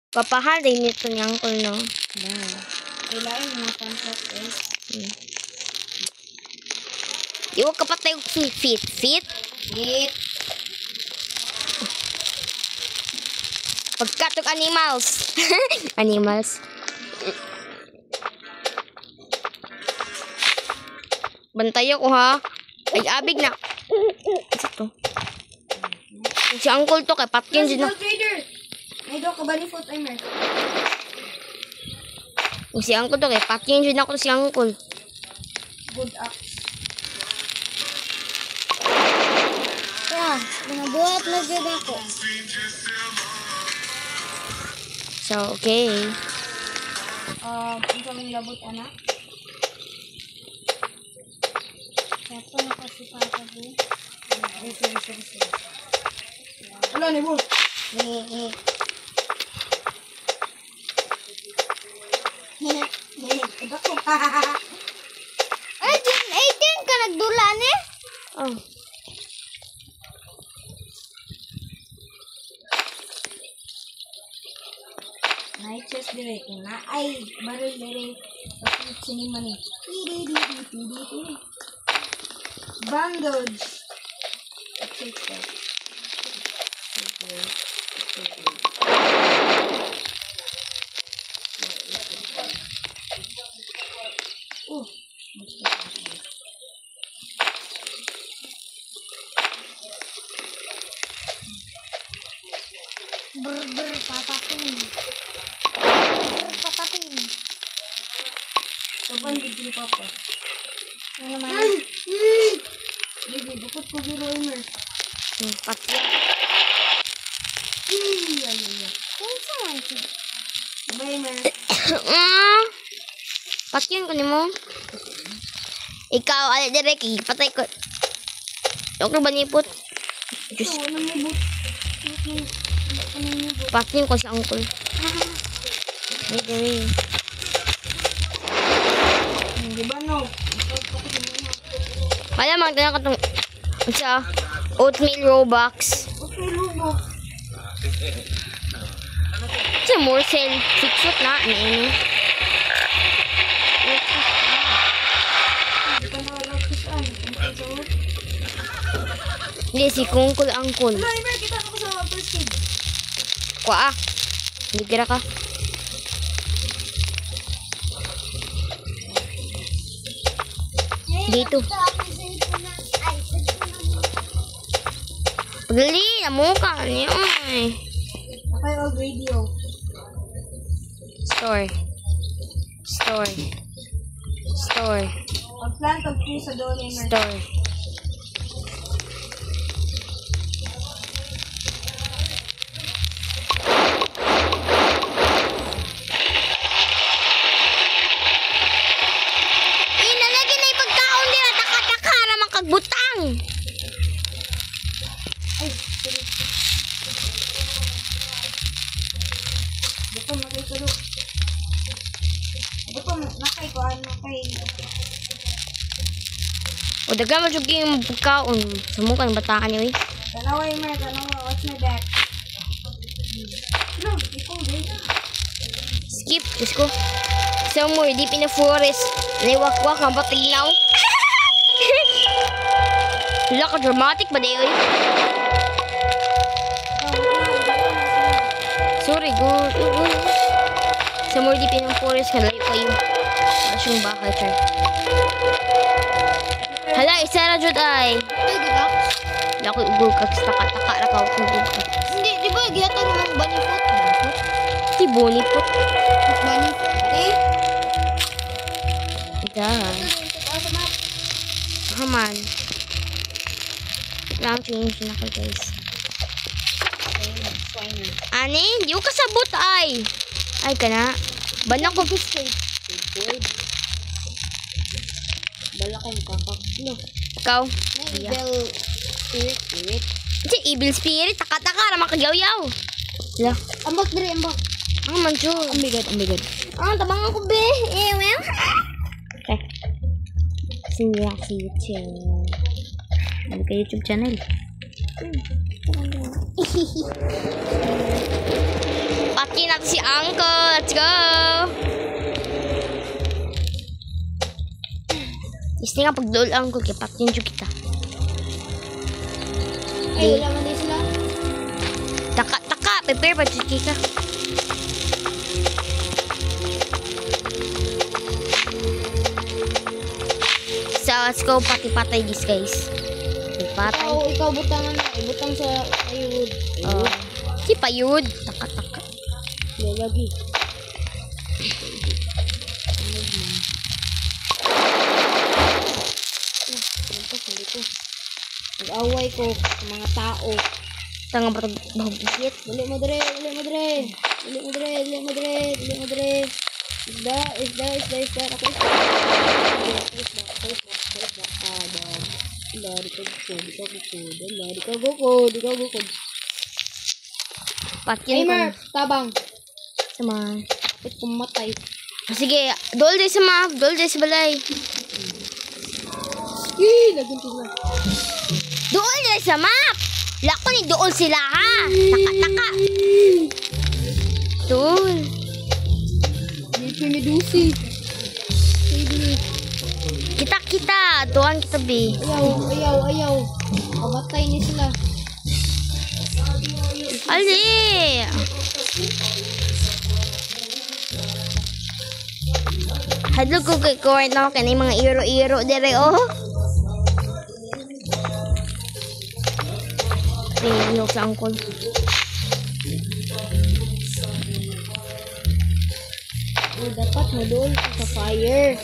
Papahal din nito ni Uncle, no? Dahil. Kailangan mga contract eh. Di ko kapatay ko si Fit. Hit. Pagkatok animals. Animals. Bantay ako, ha? Ay, abig na. Ito. Si Uncle to, kay Patkin din na. Trader! May do ka ba ni foot timer? Si Uncle to, kay Patkin din ako si Uncle. Good axe. Nabuhat na dyan ako. So, okay. Ang kaming labot, anak. Ito na kasi papa ko. Wala ni Bull. Ay, din ka nagdulan eh. Oh. Night chest dire na ay baril dire at sinima ni. Bandage. Take that. Oh. Patatin. Sobrang bigil papa. Ano naman? Bibi, bukod ko viewers. Patkin. Kung saan ito? Viewers. Patkin ko ni mo. Ikaw, ali direk, patay ko. Huwag na banipot. Ito, namubot. Patkin ko si Uncle. Ay, dali. Di ba no? Kaya magdala ka itong sa oatmeal Robux. Okay, lubo. Sa morsel, fixot na. Ano yun? Di ka nawalag ko saan. Hindi, si Kungkul Angkul. Wala, Iber, kita ako sa first aid. Kwa ah. Hindi kira ka. Dito. Pagdali, namuka. Ano yun? Okay, old radio. Store. Pag-plant of trees sa dole na. Store. Inalagay na yung pagkaon nila. Taka-taka naman kagbutang. Ay, sorry. Buto, makikulog. Buto, nakay ko, ano kay... O daga mo yung pagkaon. Sa mukha ng bataan niyo eh. Tanawa, Imer, tanawa. Watch my back. No, ikaw, dito. Skip. Diyos ko. Somewhere deep in the forest. Naiwakwak ang patignaw. Wala ka dramatic ba dayo eh? Sorry, go. Somewhere deep in the forest. Kalayo kayo. Wala siyang bakal, Char. Hala, isa na dyan ay. Wala ko ugol ka. Taka-taka na ka. Ugol ka. Hindi, di ba? Giyata naman bunny foot. Di boni po. Bunny foot. Eh? Dahan. Haman. Lang change na ko guys. Ani, di ko kasabot ay. Ay ka na. Banak ko biscuit. Bala ko mukakak. No. Ikaw. Evil spirit. Kasi evil spirit. Taka-taka naman kagyaw-yaw. Wala. Ambak dire, ambak. Ang manso. Ang bigat. Ah, tabang ako be. Eh, well. Okay. Sinira sa YouTube. Ano ka YouTube channel? Pati natin si Uncle. Let's go. Gusto nga pagdool Uncle kay pati nyo kita. Ay, wala man din sila. Taka. Prepare pa dyan ka. So, let's go pati-patay this guys. Patay. Ikaw butangan na. Ibutang sa ayud. Si Payud. Taka. Lagi. Nag-away ko sa mga tao. Tanga ba ito? Dali mo dire. Isda. Ako Di ka gukod. Patkin ko. Timer, tabang. Sama. Kapit kumatay. Sige, dool day sa map. Dool day sa balay. Lagun sila. Dool day sa map! Lako ni dool sila ha! Taka. Dool. Dito may dusi. Kita. Tuan kita be. Ayaw. Kamatay ni sila. Ali! Hadlog ko kay Court na ako kanay mga iro-iro dire oh. Yung sa Uncle. Dapat modul sa fire.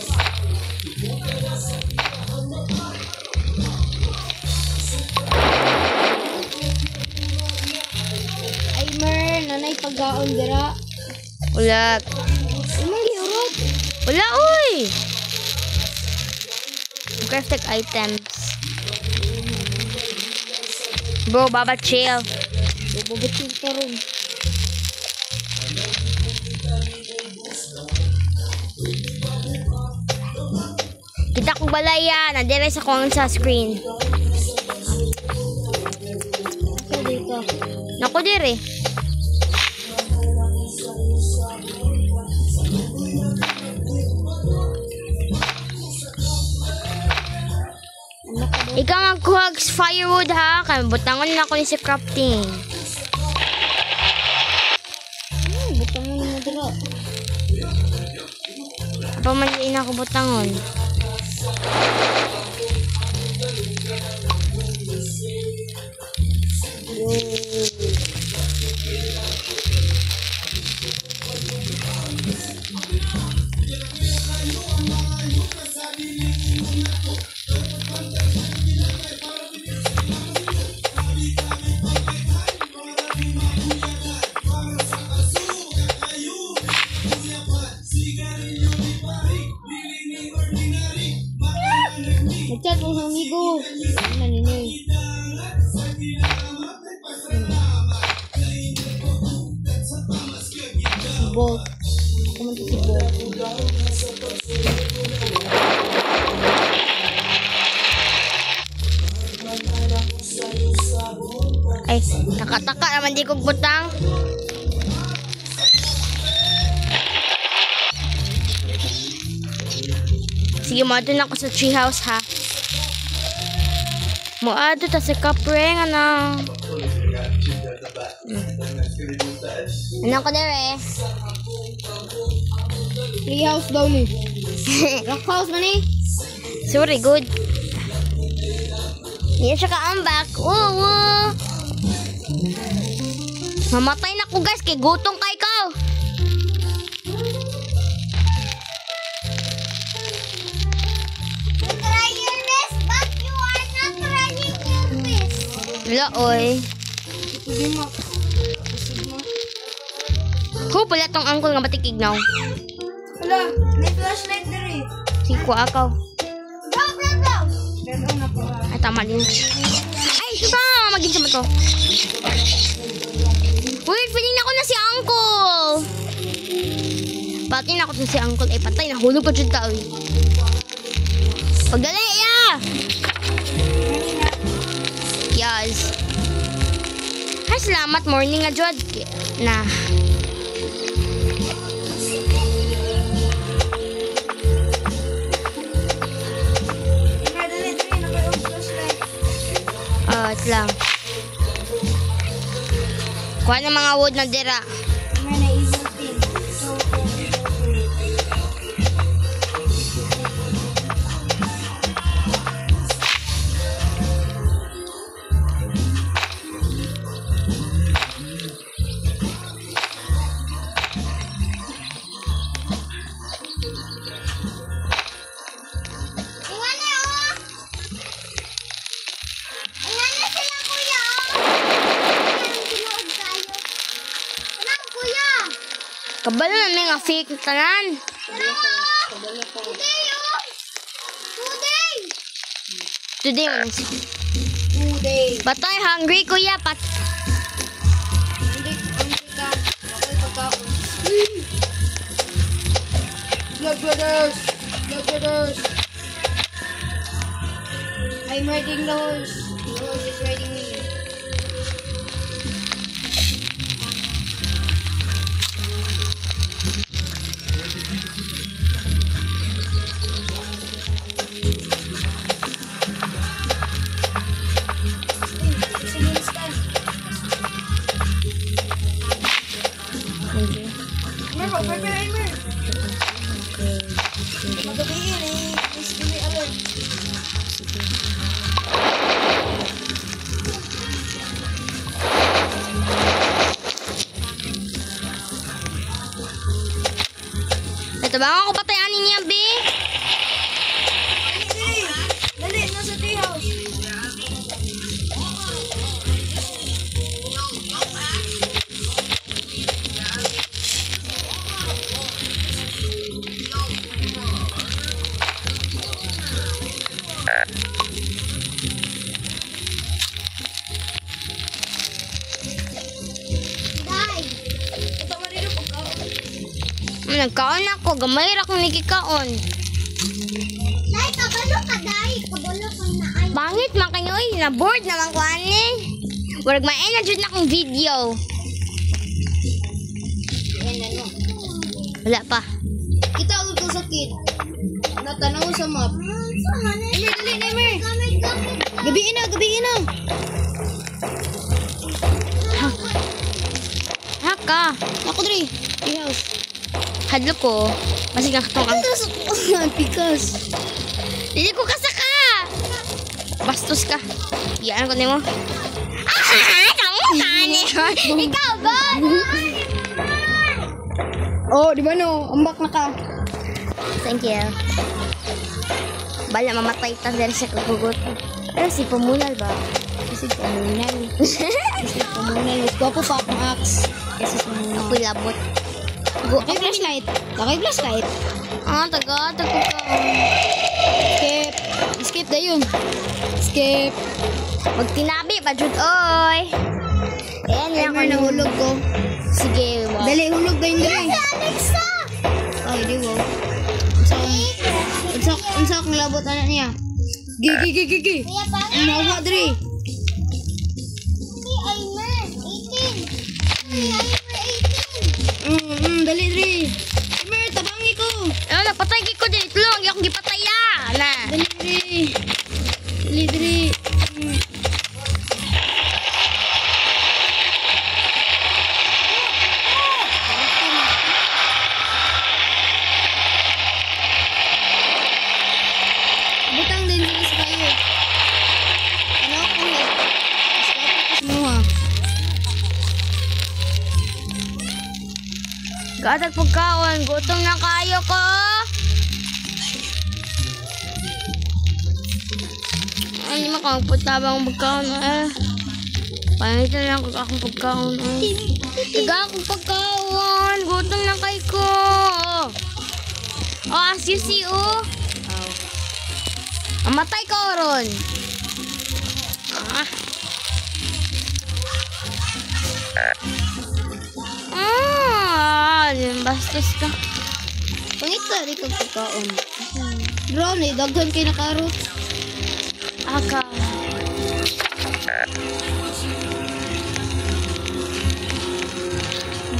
Timer, nanay paggaon dira. Wala. Imong giurot. Wala uy! Crafted items. Bro, baba chill. Bubutin ka ron. Kita kong balaya. Nadire sa kong sa screen. Sa dito. Naku dire. Ikaw magkuhag firewood ha. Kaya butangon na ako ni si crafting. Butang mo na dira. Apa man din ako butangon. Nagchat mo sa amigo. Naninay. Si Bolt. Kumunta si Bolt. Ay, nakataka naman di kong butang. Sige, moadto na ako sa treehouse ha. Moadto ta sa kapreng ano. Ano ko dire? Treehouse daw ni. Rock house man eh. Sorry, good. Yan siya ka-ambak. Oo. Mamatay na ko guys, kay gutong kay ikaw. Try your best, but you are not trying your best. Wala, oy. Sige mo. Ko pala tong uncle nga batikig now. Hala, may flashlight na rin. Sige ko akaw. Go. Pero na po. Ay, tama din. Ay, suka! Maging sa to. Uy, feeling ako na si uncle. Pati na ako na si uncle. Ay, patay. Nahulog ko dyan ka, uy. Pagdali, ya! Yes. Ay, salamat. Morning nga, Jod. Na. Ito lang. Kuha ng mga wood na dira. May naisip din. So, Ingani, oh. Ingani sila, kuya, oh. Ang tinuod tayo. Anong, kuya? Kabalo na may nga fake na tanan. Today, oh. Today. Today, man. 2 days. Batay, hungry kuya. Hindi ka. Okay, pagkaon. Vlog brothers! Vlog brothers! I'm riding the horse. The horse is riding me. Meron, prepare mo. Magabihin eh. Please give me alert. Ito ba ako patayanin niya, B? Dali, nasa tree house. Day. Ito marino pagkaon. Nagkaon ako. Gamay ra kong nikikaon. Day, kabalo ka, day. Kabalo kang naay. Bangit man kayo. Na-board naman ko, ani. Warag ma-energy na akong video. Yan na no. Wala pa. Kita agad ko sakit. Natanaw sa map. Sama na. Emer, dali, Emer. Gamit. Gabiin na, gabiin na. Haka. Ako dali. Tree house. Hadlo ko. Kasi nakatong ang... Pikas. Dili ko kasaka. Bastos ka. Iyan ko nimo. Tani. Ikaw ba? Oh, di ba no? Ambak na ka. Thank you. Bala mamatay ta dari sa kagugot. Pero si Pamunal ba? Kasi pamunal. Kasi pamunal. Mas gwapo pa akong axe. Kasi pamunal. Ako'y labot. Lakay flashlight. Lakay flashlight. Taga ka. Skip. Skip na yun. Skip. Magtinabi pa jud oy. Ayan lang Emer, nahulog ko. Sige, wow. Dali, hulog na yun dali. Alexa. Ay, di wow. Unsa akong labot anak niya. Gigi. Kuya, bakit? Nawa dali. Si Aimer, 18. Si Aimer, 18. Dali dali. Emer, tabangi ko. Napatay ko din. Tulong, hindi akong gipataya. Na. Dali dali. Dali dali. Butang din dito sa kayo. Ano ako eh. Semua. Gadag pagkaon. Gutom na kayo ko. Hindi makapagputabang pagkaon. Panitan lang kung akong pagkaon. Taga akong pagkaon. Gutom na kayo ko. As you see, Amatay ka, Oron. Bastos ka. Pangit ka rin kang pagkaon. Brown eh, daghan kayo na karot. Aka.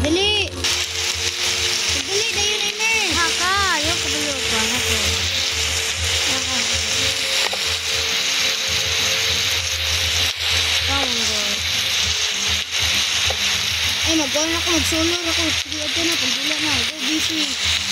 Dali! Dali, dayon Emer! Aka. Yung kabalo ko. Aka. Aka. Magkuhan ako, mag-solar ako. Sige, ito na, pagdula na. Go, busy.